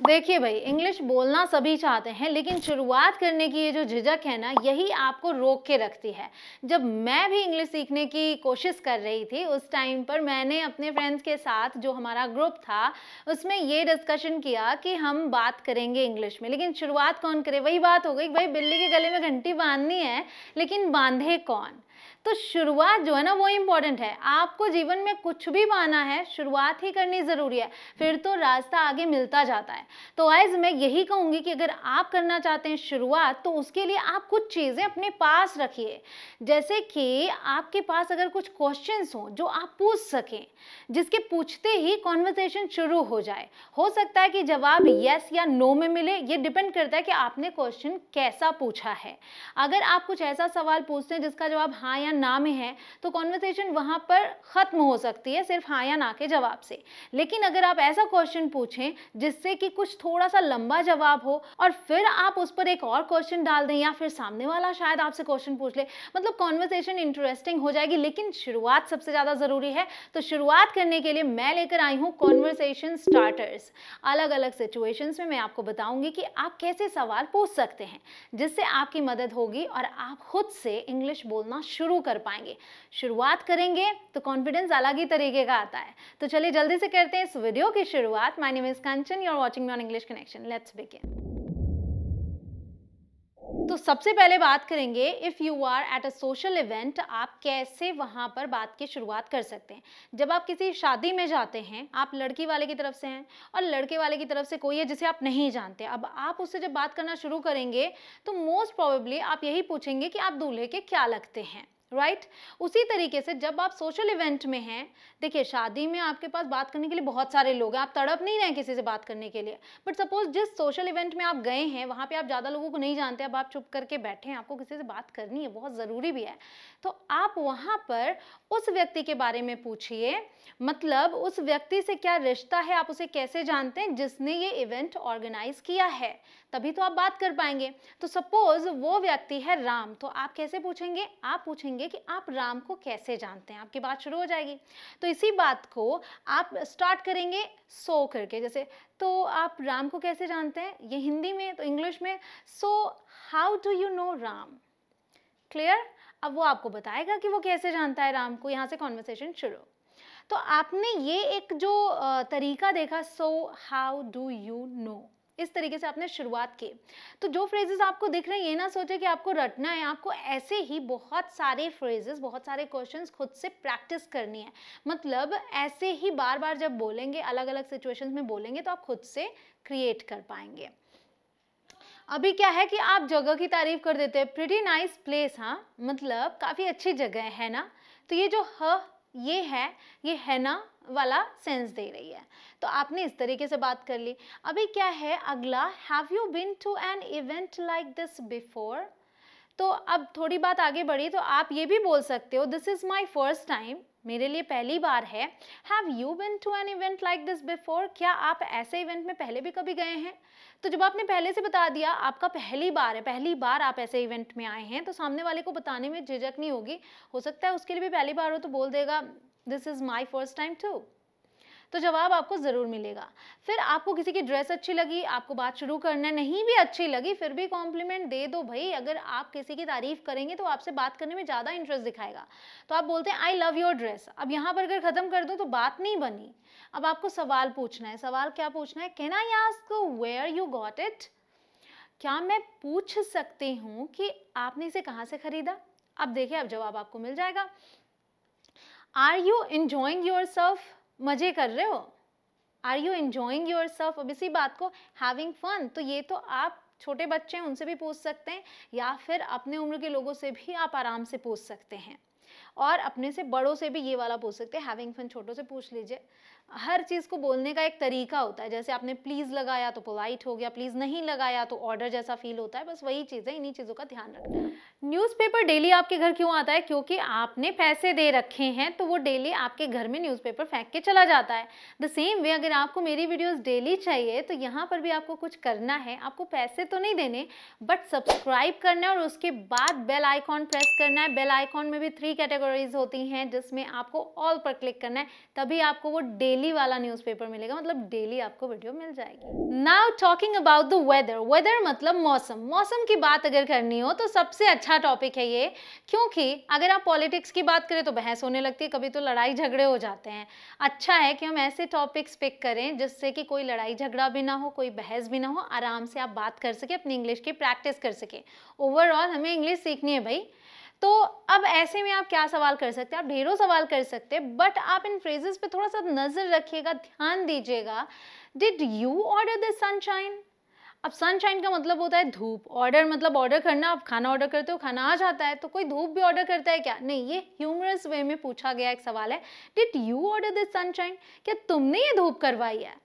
देखिए भाई, इंग्लिश बोलना सभी चाहते हैं, लेकिन शुरुआत करने की ये जो झिझक है ना, यही आपको रोक के रखती है। जब मैं भी इंग्लिश सीखने की कोशिश कर रही थी, उस टाइम पर मैंने अपने फ्रेंड्स के साथ, जो हमारा ग्रुप था, उसमें ये डिस्कशन किया कि हम बात करेंगे इंग्लिश में। लेकिन शुरुआत कौन करे? वही बात हो गई कि भाई बिल्ली के गले में घंटी बांधनी है, लेकिन बांधे कौन? तो शुरुआत जो है ना, वो इम्पॉर्टेंट है। आपको जीवन में कुछ भी पाना है, शुरुआत ही करनी ज़रूरी है, फिर तो रास्ता आगे मिलता जाता है। तो गाइस, मैं यही कहूँगी कि अगर आप करना चाहते हैं शुरुआत, तो उसके लिए आप कुछ चीज़ें अपने पास रखिए। जैसे कि आपके पास अगर कुछ क्वेश्चंस हों जो आप पूछ सकें, जिसके पूछते ही कॉन्वर्सेशन शुरू हो जाए। हो सकता है कि जवाब येस या नो में मिले, ये डिपेंड करता है कि आपने क्वेश्चन कैसा पूछा है। अगर आप कुछ ऐसा सवाल पूछते हैं जिसका जवाब हाँ या ना में है, तो कॉन्वर्सेशन वहां पर खत्म हो सकती है सिर्फ हाँ या ना के जवाब से। लेकिन अगर आप ऐसा क्वेश्चन पूछें जिससे कि कुछ थोड़ा सा लंबा जवाब हो, और फिर आप उस पर एक और क्वेश्चन डाल दें, या फिर सामने वाला शायद आपसे क्वेश्चन पूछ ले, मतलब कॉन्वर्सेशन इंटरेस्टिंग हो जाएगी। लेकिन शुरुआत सबसे ज्यादा जरूरी है। तो शुरुआत करने के लिए मैं लेकर आई हूँ कॉन्वर्सेशन स्टार्टर्स। अलग अलग सिचुएशंस में मैं आपको बताऊंगी कि आप कैसे सवाल पूछ सकते हैं, जिससे आपकी मदद होगी और आप खुद से इंग्लिश बोलना शुरू कर पाएंगे। शुरुआत करेंगे तो कॉन्फिडेंस अलग ही तरीके का आता है। तो चलिए जल्दी से करते हैं इस वीडियो की शुरुआत। My name is Kanchan, you are watching me on English connection. Let's begin. तो सबसे पहले बात करेंगे, if you are at a social event, आप कैसे वहाँ पर बात की शुरुआत कर सकते हैं। जब आप किसी शादी में जाते हैं, आप लड़की वाले की तरफ से हैं और लड़के वाले की तरफ से कोई है जिसे आप नहीं जानते। अब आप उससे जब बात करना शुरू करेंगे, तो मोस्ट प्रोबेबली आप यही पूछेंगे कि आप दूल्हे के क्या लगते हैं, राइट? उसी तरीके से जब आप सोशल इवेंट में हैं, देखिए शादी में आपके पास बात करने के लिए बहुत सारे लोग हैं, आप तड़प नहीं रहे हैं किसी से बात करने के लिए। बट सपोज जिस सोशल इवेंट में आप गए हैं, वहाँ पे आप ज़्यादा लोगों को नहीं जानते, अब आप चुप करके बैठे हैं, आपको किसी से बात करनी है, बहुत ज़रूरी भी है। तो आप वहाँ पर उस व्यक्ति के बारे में पूछिए, मतलब उस व्यक्ति से क्या रिश्ता है, आप उसे कैसे जानते हैं जिसने ये इवेंट ऑर्गेनाइज किया है, तभी तो आप बात कर पाएंगे। तो सपोज वो व्यक्ति है राम, तो आप कैसे पूछेंगे? आप पूछेंगे कि आप राम को कैसे जानते हैं, आपकी बात शुरू हो जाएगी। तो इसी बात को आप स्टार्ट करेंगे सो करके, जैसे तो आप राम को कैसे जानते हैं, ये हिंदी में, तो इंग्लिश में so how do you know Ram. Clear? अब वो आपको बताएगा कि वो कैसे जानता है राम को, यहाँ से कॉन्वर्सेशन शुरू। तो आपने ये एक जो तरीका देखा, so how do you know, इस तरीके से आपने शुरुआत की। तो जो फ्रेजेस आपको दिख रहे हैं, ये ना सोचे कि आपको रटना है, आपको ऐसे ही बहुत सारे फ्रेजेस, बहुत सारे क्वेश्चंस खुद से प्रैक्टिस करनी है। मतलब ऐसे ही बार बार जब बोलेंगे, अलग अलग सिचुएशंस में बोलेंगे, तो आप खुद से क्रिएट कर पाएंगे। अभी क्या है कि आप जगह की तारीफ कर देते हैं, प्रिटी नाइस प्लेस, हाँ, मतलब काफ़ी अच्छी जगह है ना। तो ये जो ये है ना वाला सेंस दे रही है। तो आपने इस तरीके से बात कर ली। अभी क्या है अगला, have you been to an event like this before. तो अब थोड़ी बात आगे बढ़ी, तो आप ये भी बोल सकते हो, this is my first time, मेरे लिए पहली बार है। Have you been to an event like this before, क्या आप ऐसे इवेंट में पहले भी कभी गए हैं। तो जब आपने पहले से बता दिया आपका पहली बार है, पहली बार आप ऐसे इवेंट में आए हैं, तो सामने वाले को बताने में झिझक नहीं होगी। हो सकता है उसके लिए भी पहली बार हो, तो बोल देगा this is my first time too. तो जवाब आपको ज़रूर मिलेगा। फिर आपको किसी की ड्रेस अच्छी लगी, आपको बात शुरू करना है, नहीं भी अच्छी लगी फिर भी कॉम्प्लीमेंट दे दो भाई। अगर आप किसी की तारीफ करेंगे तो आपसे बात करने में ज़्यादा इंटरेस्ट दिखाएगा। तो आप बोलते हैं आई लव योर ड्रेस। अब यहाँ पर अगर ख़त्म कर दो तो बात नहीं बनी। अब आपको सवाल पूछना है। सवाल क्या पूछना है? Can I ask where you got it. क्या मैं पूछ सकती हूँ कि आपने इसे कहाँ से खरीदा। अब देखिए, अब जवाब आपको मिल जाएगा। Are you enjoying yourself, मजे कर रहे हो। Are you enjoying yourself. अब इसी बात को हैविंग फन, तो ये तो आप छोटे बच्चे हैं उनसे भी पूछ सकते हैं, या फिर अपने उम्र के लोगों से भी आप आराम से पूछ सकते हैं, और अपने से बड़ों से भी ये वाला पूछ सकते हैं। हैविंग फन छोटों से पूछ लीजिए। हर चीज़ को बोलने का एक तरीका होता है। जैसे आपने प्लीज़ लगाया तो पोलाइट हो गया, प्लीज़ नहीं लगाया तो ऑर्डर जैसा फील होता है। बस वही चीज़ है, इन्हीं चीज़ों का ध्यान रखना है। न्यूज़पेपर डेली आपके घर क्यों आता है? क्योंकि आपने पैसे दे रखे हैं, तो वो डेली आपके घर में न्यूज़पेपर फेंक के चला जाता है। द सेम वे अगर आपको मेरी वीडियोस डेली चाहिए, तो यहाँ पर भी आपको कुछ करना है। आपको पैसे तो नहीं देने, बट सब्सक्राइब करना है और उसके बाद बेल आइकॉन प्रेस करना है। बेल आइकॉन में भी 3 कैटेगरीज होती हैं, जिसमें आपको ऑल पर क्लिक करना है, तभी आपको वो डेली वाला न्यूज़पेपर मिलेगा, मतलब डेली आपको वीडियो मिल जाएगी। Now talking about the weather, weather मतलब मौसम, मौसम की बात अगर करनी हो तो सबसे अच्छा टॉपिक है ये, क्योंकि अगर आप पॉलिटिक्स की बात करें तो बहस होने लगती है, कभी तो लड़ाई झगड़े हो जाते हैं। अच्छा है कि हम ऐसे टॉपिक्स पिक करें जिससे कि कोई लड़ाई झगड़ा भी ना हो, कोई बहस भी ना हो, आराम से आप बात कर सके, अपनी इंग्लिश की प्रैक्टिस कर सके। ओवरऑल हमें इंग्लिश सीखनी है भाई। तो अब ऐसे में आप क्या सवाल कर सकते हैं, आप ढेरों सवाल कर सकते हैं, बट आप इन फ्रेजेस पे थोड़ा सा नजर रखिएगा, ध्यान दीजिएगा। Did you order this sunshine? अब सनशाइन का मतलब होता है धूप, ऑर्डर मतलब ऑर्डर करना, आप खाना ऑर्डर करते हो, खाना आ जाता है, तो कोई धूप भी ऑर्डर करता है क्या? नहीं, ये ह्यूमरस वे में पूछा गया एक सवाल है, did you order this sunshine? क्या तुमने ये धूप करवाई है?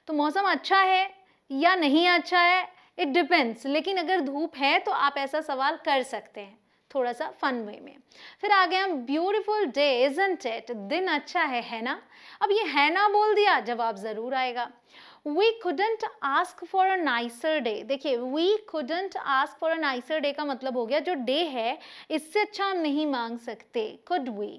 तो मौसम अच्छा है या नहीं अच्छा है, इट डिपेंड्स, लेकिन अगर धूप है तो आप ऐसा सवाल कर सकते हैं थोड़ा सा फन वे में। फिर आगे हम ब्यूटीफुल डे इजंट इट, दिन अच्छा है ना? अब ये है ना बोल दिया, जवाब जरूर आएगा। We couldn't ask for a nicer day, देखिए we couldn't ask for a nicer day का मतलब हो गया जो डे है इससे अच्छा हम नहीं मांग सकते। could we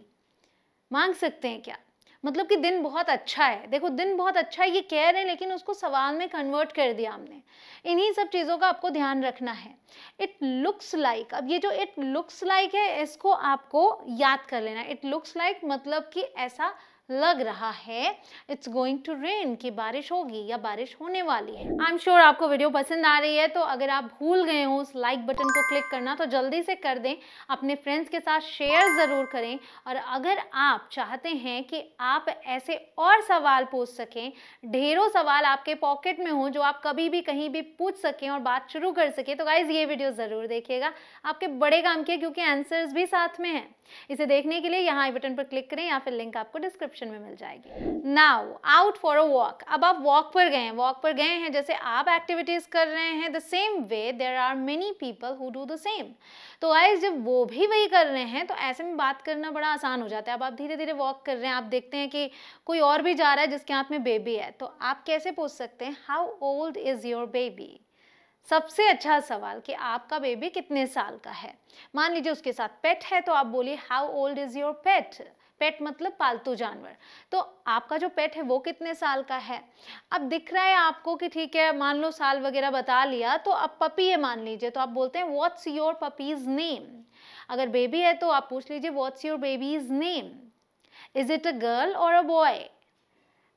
मांग सकते हैं क्या? मतलब कि दिन बहुत अच्छा है, देखो दिन बहुत अच्छा है ये कह रहे हैं, लेकिन उसको सवाल में कन्वर्ट कर दिया हमने। इन्हीं सब चीज़ों का आपको ध्यान रखना है। इट लुक्स लाइक, अब ये जो इट लुक्स लाइक है इसको आपको याद कर लेना। इट लुक्स लाइक मतलब कि ऐसा लग रहा है, इट्स गोइंग टू रेन, कि बारिश होगी या बारिश होने वाली है। आई एम श्योर आपको वीडियो पसंद आ रही है, तो अगर आप भूल गए हो उस लाइक बटन को क्लिक करना तो जल्दी से कर दें, अपने फ्रेंड्स के साथ शेयर ज़रूर करें। और अगर आप चाहते हैं कि आप ऐसे और सवाल पूछ सकें, ढेरों सवाल आपके पॉकेट में हो जो आप कभी भी कहीं भी पूछ सकें और बात शुरू कर सकें, तो गाइज ये वीडियो ज़रूर देखिएगा, आपके बड़े काम के, क्योंकि आंसर्स भी साथ में हैं। इसे देखने के लिए यहाँ आई बटन पर क्लिक करें या फिर लिंक आपको डिस्क्रिप्शन में मिल जाएगी। Now out for a walk, अब आप वॉक पर गए हैं, जैसे आप एक्टिविटीज कर रहे हैं, the same way there are many people who do the same. तो गाइस जब वो भी वही कर रहे हैं तो ऐसे में बात करना बड़ा आसान हो जाता है। अब आप धीरे धीरे वॉक कर रहे हैं, आप देखते हैं कि कोई और भी जा रहा है जिसके हाथ में बेबी है, तो आप कैसे पूछ सकते हैं, how old is your baby? सबसे अच्छा सवाल कि आपका बेबी कितने साल का है। मान लीजिए उसके साथ पेट है तो आप बोलिए how old is your pet? Pet मतलब पालतू जानवर, तो आपका जो पेट है वो कितने साल का है। अब दिख रहा है आपको कि ठीक है, मान लो साल वगैरह बता लिया, तो अब पपी है मान लीजिए, तो आप बोलते हैं व्हाट्स योर पपीज नेम। अगर बेबी है तो आप पूछ लीजिए what's your baby's name, is it a girl और a boy,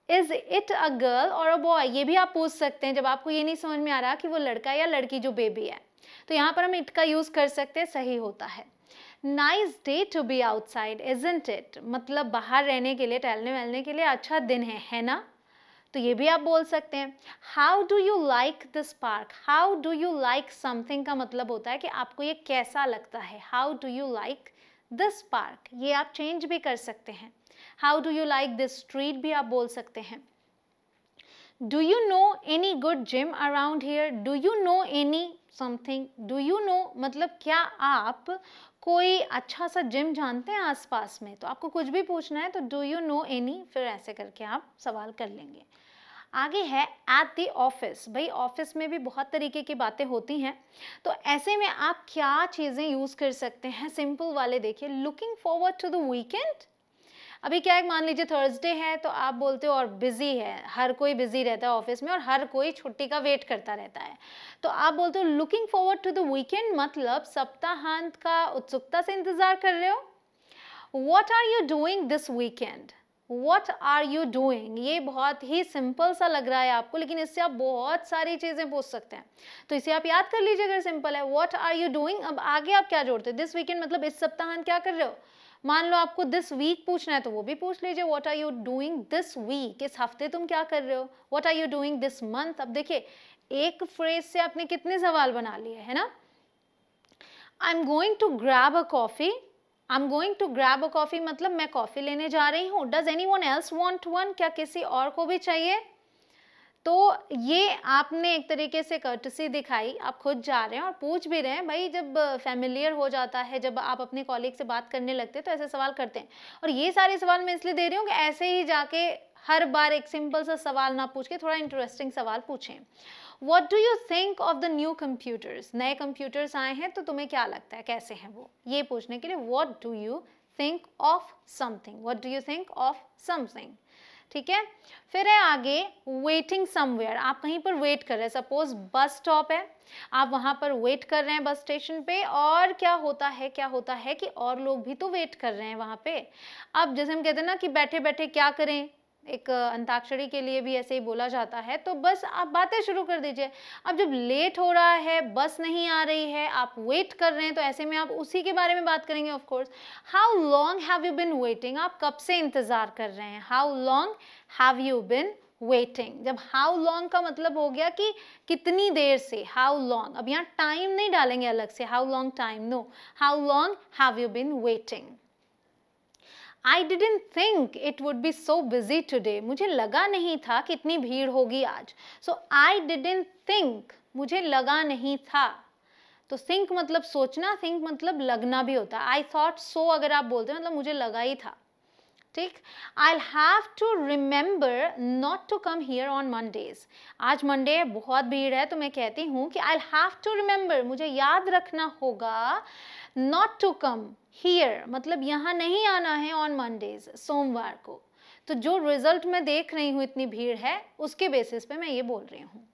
is it a girl और अ बॉय। ये भी आप पूछ सकते हैं जब आपको ये नहीं समझ में आ रहा कि वो लड़का या लड़की जो बेबी है, तो यहाँ पर हम इट का यूज कर सकते हैं, सही होता है। Nice day to be outside isn't it, मतलब बाहर रहने के लिए, टहलने वहलने के लिए अच्छा दिन है ना? तो ये भी आप बोल सकते हैं। How do you like this park, how do you like something का मतलब होता है कि आपको ये कैसा लगता है। How do you like this park, ये आप चेंज भी कर सकते हैं। How do you like this street भी आप बोल सकते हैं। Do you know any good gym around here, do you know any something, do you know मतलब क्या आप कोई अच्छा सा जिम जानते हैं आसपास में। तो आपको कुछ भी पूछना है तो डू यू नो एनी, फिर ऐसे करके आप सवाल कर लेंगे। आगे है एट द ऑफिस, भाई ऑफिस में भी बहुत तरीके की बातें होती हैं, तो ऐसे में आप क्या चीज़ें यूज़ कर सकते हैं। सिंपल वाले देखिए, looking forward to the weekend. अभी क्या है, मान लीजिए थर्सडे है तो आप बोलते हो और बिजी है, हर कोई बिजी रहता है ऑफिस में और हर कोई छुट्टी का वेट करता रहता है, तो आप बोलते हो looking forward to the weekend, मतलब सप्ताहांत का उत्सुकता से इंतजार कर रहे हो। What are you doing this weekend, what are you doing, ये बहुत ही सिंपल सा लग रहा है आपको, लेकिन इससे आप बहुत सारी चीजें पूछ सकते हैं, तो इसे आप याद कर लीजिए अगर सिंपल है। व्हाट आर यू डूइंग, अब आगे आप क्या जोड़ते हैं, दिस वीकेंड मतलब इस सप्ताहांत क्या कर रहे हो। मान लो आपको दिस वीक पूछना है तो वो भी पूछ लीजिए, what are you doing this week, इस हफ्ते तुम क्या कर रहे हो। What are you doing this month, अब देखिए एक फ्रेज से आपने कितने सवाल बना लिए है ना। I am going to grab a coffee, I am going to grab a coffee मतलब मैं कॉफी लेने जा रही हूँ। Does anyone else want one, क्या किसी और को भी चाहिए। तो ये आपने एक तरीके से कर्टसी दिखाई, आप खुद जा रहे हैं और पूछ भी रहे हैं। भाई जब फैमिलियर हो जाता है, जब आप अपने कॉलीग से बात करने लगते हैं तो ऐसे सवाल करते हैं। और ये सारे सवाल मैं इसलिए दे रही हूँ कि ऐसे ही जाके हर बार एक सिंपल सा सवाल ना पूछ के थोड़ा इंटरेस्टिंग सवाल पूछें। What do you think of the new computers, नए कंप्यूटर्स आए हैं तो तुम्हें क्या लगता है कैसे हैं वो, ये पूछने के लिए What do you think of something, What do you think of something। ठीक है। फिर है आगे वेटिंग समवेयर, आप कहीं पर वेट कर रहे हैं, सपोज बस स्टॉप है, आप वहां पर वेट कर रहे हैं बस स्टेशन पे, और क्या होता है कि और लोग भी तो वेट कर रहे हैं वहां पे। अब जैसे हम कहते हैं ना कि बैठे बैठे क्या करें, एक अंताक्षरी के लिए भी ऐसे ही बोला जाता है, तो बस आप बातें शुरू कर दीजिए। अब जब लेट हो रहा है, बस नहीं आ रही है, आप वेट कर रहे हैं, तो ऐसे में आप उसी के बारे में बात करेंगे of course. How long have you been waiting, आप कब से इंतजार कर रहे हैं, how long have you been waiting. जब हाउ लॉन्ग का मतलब हो गया कि कितनी देर से, हाउ लॉन्ग, अब यहाँ टाइम नहीं डालेंगे अलग से, how long time, no, how long have you been waiting. I didn't think it would be so busy today. मुझे लगा नहीं था कि इतनी भीड़ होगी आज। So I didn't think, मुझे लगा नहीं था। तो think मतलब सोचना, think मतलब लगना भी होता है। I thought so अगर आप बोलते हैं मतलब मुझे लगा ही था, ठीक। I'll have to remember not to come here on Mondays. आज मंडे है, बहुत भीड़ है, तो मैं कहती हूँ कि I'll have to remember, मुझे याद रखना होगा, not to come here मतलब यहाँ नहीं आना है on Mondays, सोमवार को। तो जो रिजल्ट मैं देख रही हूँ इतनी भीड़ है, उसके बेसिस पे मैं ये बोल रही हूँ।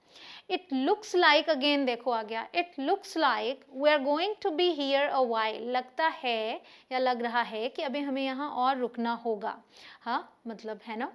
It looks like, again देखो आ गया, it looks like we are going to be here a while. लगता है या लग रहा है कि अभी हमें यहाँ और रुकना होगा, हाँ मतलब है ना।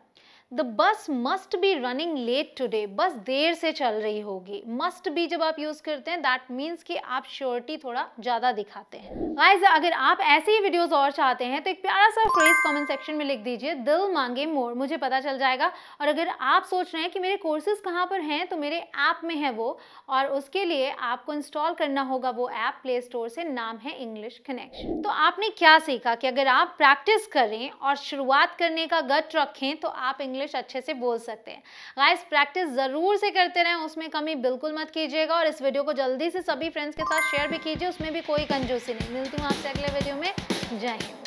The bus must be running late today. बस देर से चल रही होगी। Must be जब आप यूज करते हैं, that means कि आप श्योरिटी थोड़ा ज्यादा दिखाते हैं। Guys, अगर आप ऐसे ही वीडियोस और चाहते हैं तो एक प्यारा सा फ्रेज कमेंट सेक्शन में लिख दीजिए, दिल मांगे मोर, मुझे पता चल जाएगा। और अगर आप सोच रहे हैं कि मेरे कोर्सेज कहाँ पर हैं, तो मेरे ऐप में है वो, और उसके लिए आपको इंस्टॉल करना होगा वो ऐप प्ले स्टोर से, नाम है इंग्लिश कनेक्शन। तो आपने क्या सीखा कि अगर आप प्रैक्टिस करें और शुरुआत करने का गट रखें तो आप इंग्लिश अच्छे से बोल सकते हैं। गाइस, प्रैक्टिस जरूर से करते रहें, उसमें कमी बिल्कुल मत कीजिएगा, और इस वीडियो को जल्दी से सभी फ्रेंड्स के साथ शेयर भी कीजिए, उसमें भी कोई कंजूसी नहीं। मिलती हूँ आपसे अगले वीडियो में। जय हिंद।